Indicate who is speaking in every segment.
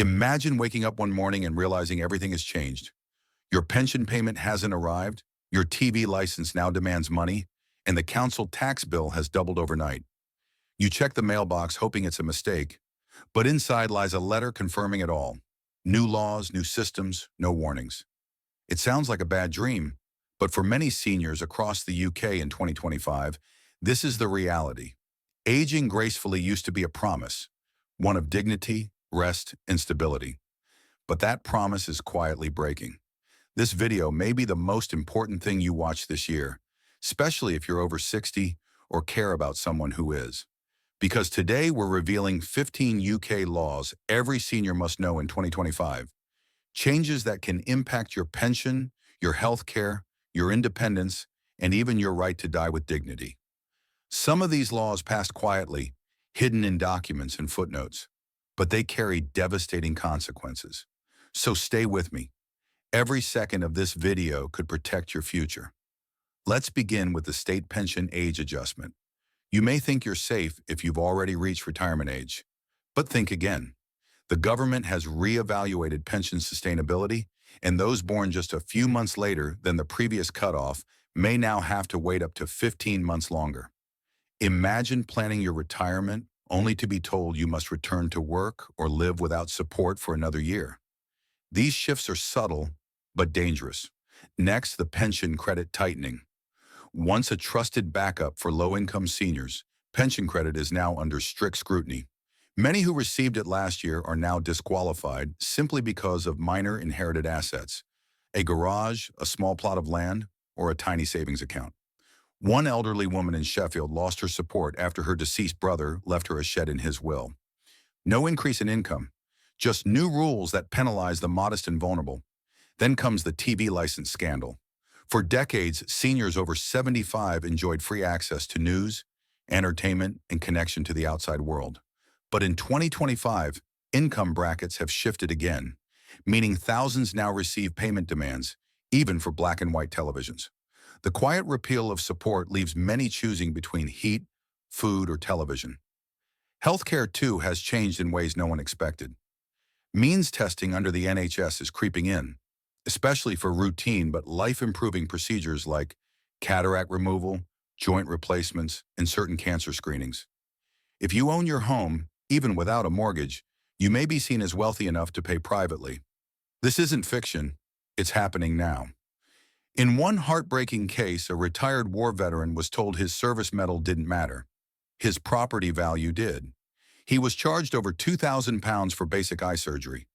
Speaker 1: Imagine waking up one morning and realizing everything has changed. Your pension payment hasn't arrived, your TV license now demands money, and the council tax bill has doubled overnight. You check the mailbox hoping it's a mistake, but inside lies a letter confirming it all. New laws, new systems, no warnings. It sounds like a bad dream, but for many seniors across the UK in 2025, this is the reality. Aging gracefully used to be a promise, one of dignity, rest, and stability. But that promise is quietly breaking. This video may be the most important thing you watch this year, especially if you're over 60 or care about someone who is. Because today we're revealing 15 UK laws every senior must know in 2025. Changes that can impact your pension, your health care, your independence, and even your right to die with dignity. Some of these laws passed quietly, hidden in documents and footnotes, but they carry devastating consequences. So stay with me. Every second of this video could protect your future. Let's begin with the state pension age adjustment. You may think you're safe if you've already reached retirement age, but think again. The government has reevaluated pension sustainability, and those born just a few months later than the previous cutoff may now have to wait up to 15 months longer. Imagine planning your retirement only to be told you must return to work or live without support for another year. These shifts are subtle, but dangerous. Next, the pension credit tightening. Once a trusted backup for low-income seniors, pension credit is now under strict scrutiny. Many who received it last year are now disqualified simply because of minor inherited assets, a garage, a small plot of land, or a tiny savings account. One elderly woman in Sheffield lost her support after her deceased brother left her a shed in his will. No increase in income, just new rules that penalize the modest and vulnerable. Then comes the TV license scandal. For decades, seniors over 75 enjoyed free access to news, entertainment, and connection to the outside world. But in 2025, income brackets have shifted again, meaning thousands now receive payment demands, even for black and white televisions. The quiet repeal of support leaves many choosing between heat, food, or television. Healthcare, too, has changed in ways no one expected. Means testing under the NHS is creeping in, especially for routine but life-improving procedures like cataract removal, joint replacements, and certain cancer screenings. If you own your home, even without a mortgage, you may be seen as wealthy enough to pay privately. This isn't fiction, it's happening now. In one heartbreaking case, a retired war veteran was told his service medal didn't matter. His property value did. He was charged over £2,000 for basic eye surgery.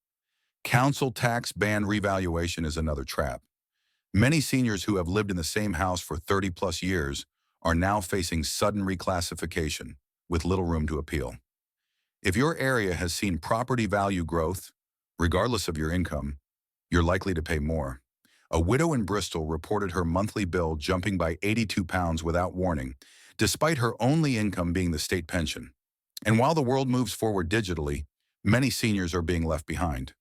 Speaker 1: Council tax ban revaluation is another trap. Many seniors who have lived in the same house for 30-plus years are now facing sudden reclassification, with little room to appeal. If your area has seen property value growth, regardless of your income, you're likely to pay more. A widow in Bristol reported her monthly bill jumping by £82 without warning, despite her only income being the state pension. And while the world moves forward digitally, many seniors are being left behind.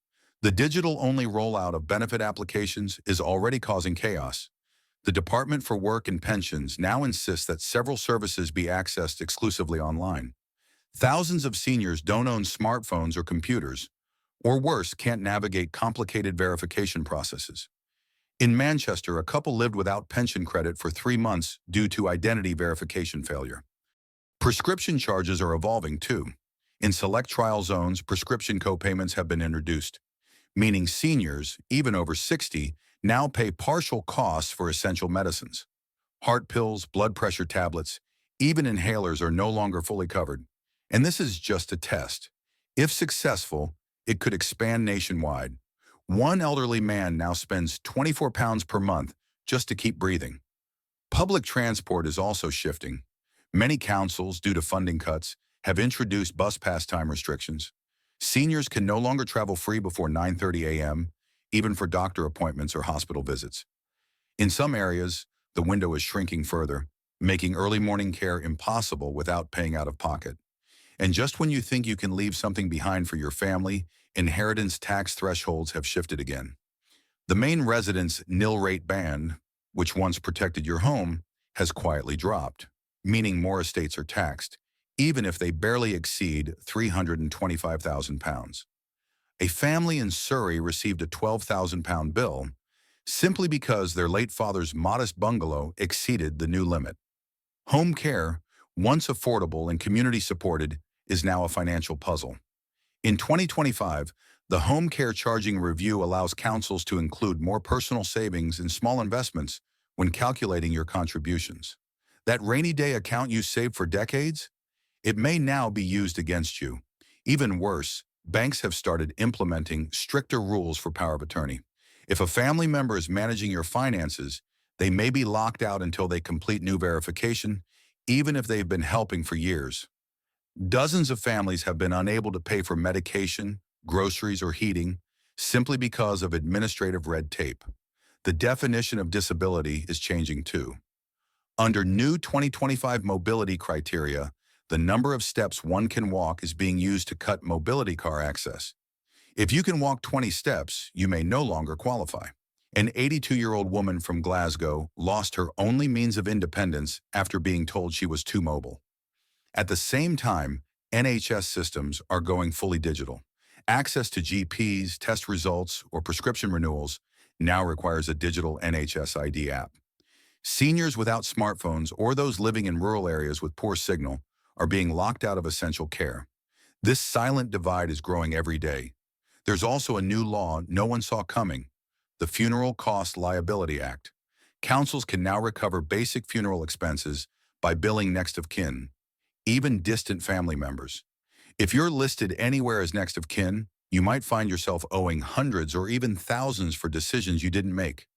Speaker 1: The digital-only rollout of benefit applications is already causing chaos. The Department for Work and Pensions now insists that several services be accessed exclusively online. Thousands of seniors don't own smartphones or computers, or worse, can't navigate complicated verification processes. In Manchester, a couple lived without pension credit for 3 months due to identity verification failure. Prescription charges are evolving too. In select trial zones, prescription co-payments have been introduced, meaning seniors, even over 60, now pay partial costs for essential medicines. Heart pills, blood pressure tablets, even inhalers are no longer fully covered. And this is just a test. If successful, it could expand nationwide. One elderly man now spends £24 per month just to keep breathing. Public transport is also shifting. Many councils, due to funding cuts, have introduced bus pass time restrictions. Seniors can no longer travel free before 9:30 a.m., even for doctor appointments or hospital visits. In some areas, the window is shrinking further, making early morning care impossible without paying out of pocket. And just when you think you can leave something behind for your family, inheritance tax thresholds have shifted again. The Maine residence nil rate ban, which once protected your home, has quietly dropped, meaning more estates are taxed, even if they barely exceed £325,000. A family in Surrey received a £12,000 bill simply because their late father's modest bungalow exceeded the new limit. Home care, once affordable and community-supported, is now a financial puzzle. In 2025, the Home Care Charging Review allows councils to include more personal savings and small investments when calculating your contributions. That rainy day account you saved for decades? It may now be used against you. Even worse, banks have started implementing stricter rules for power of attorney. If a family member is managing your finances, they may be locked out until they complete new verification, even if they've been helping for years. Dozens of families have been unable to pay for medication, groceries, or heating simply because of administrative red tape. The definition of disability is changing too. Under new 2025 mobility criteria, the number of steps one can walk is being used to cut mobility car access. If you can walk 20 steps, you may no longer qualify. An 82-year-old woman from Glasgow lost her only means of independence after being told she was too mobile. At the same time, NHS systems are going fully digital. Access to GPs, test results, or prescription renewals now requires a digital NHS ID app. Seniors without smartphones or those living in rural areas with poor signal are being locked out of essential care. This silent divide is growing every day. There's also a new law no one saw coming, the Funeral Cost Liability Act. Councils can now recover basic funeral expenses by billing next of kin, even distant family members. If you're listed anywhere as next of kin, you might find yourself owing hundreds or even thousands for decisions you didn't make.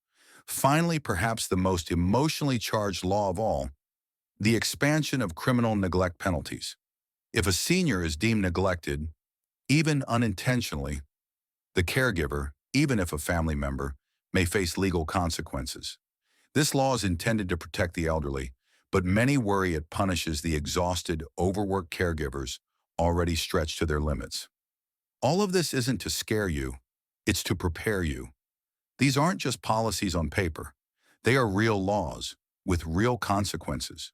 Speaker 1: Finally, perhaps the most emotionally charged law of all, the expansion of criminal neglect penalties. If a senior is deemed neglected, even unintentionally, the caregiver, even if a family member, may face legal consequences. This law is intended to protect the elderly, but many worry it punishes the exhausted, overworked caregivers already stretched to their limits. All of this isn't to scare you, it's to prepare you. These aren't just policies on paper. They are real laws, with real consequences.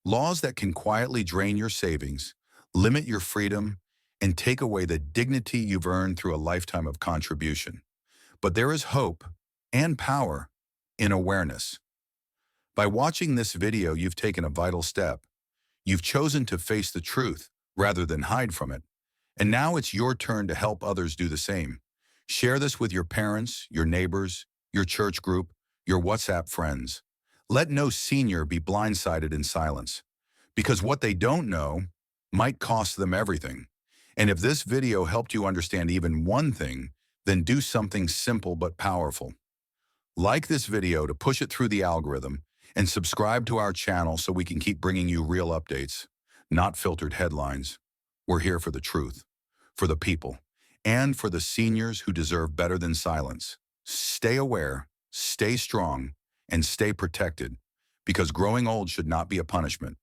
Speaker 1: Laws that can quietly drain your savings, limit your freedom, and take away the dignity you've earned through a lifetime of contribution. But there is hope and power in awareness. By watching this video, you've taken a vital step. You've chosen to face the truth rather than hide from it. And now it's your turn to help others do the same. Share this with your parents, your neighbors, your church group, your WhatsApp friends. Let no senior be blindsided in silence, because what they don't know might cost them everything. And if this video helped you understand even one thing, then do something simple but powerful. Like this video to push it through the algorithm, and subscribe to our channel so we can keep bringing you real updates, not filtered headlines. We're here for the truth, for the people, and for the seniors who deserve better than silence. Stay aware, stay strong, and stay protected, because growing old should not be a punishment.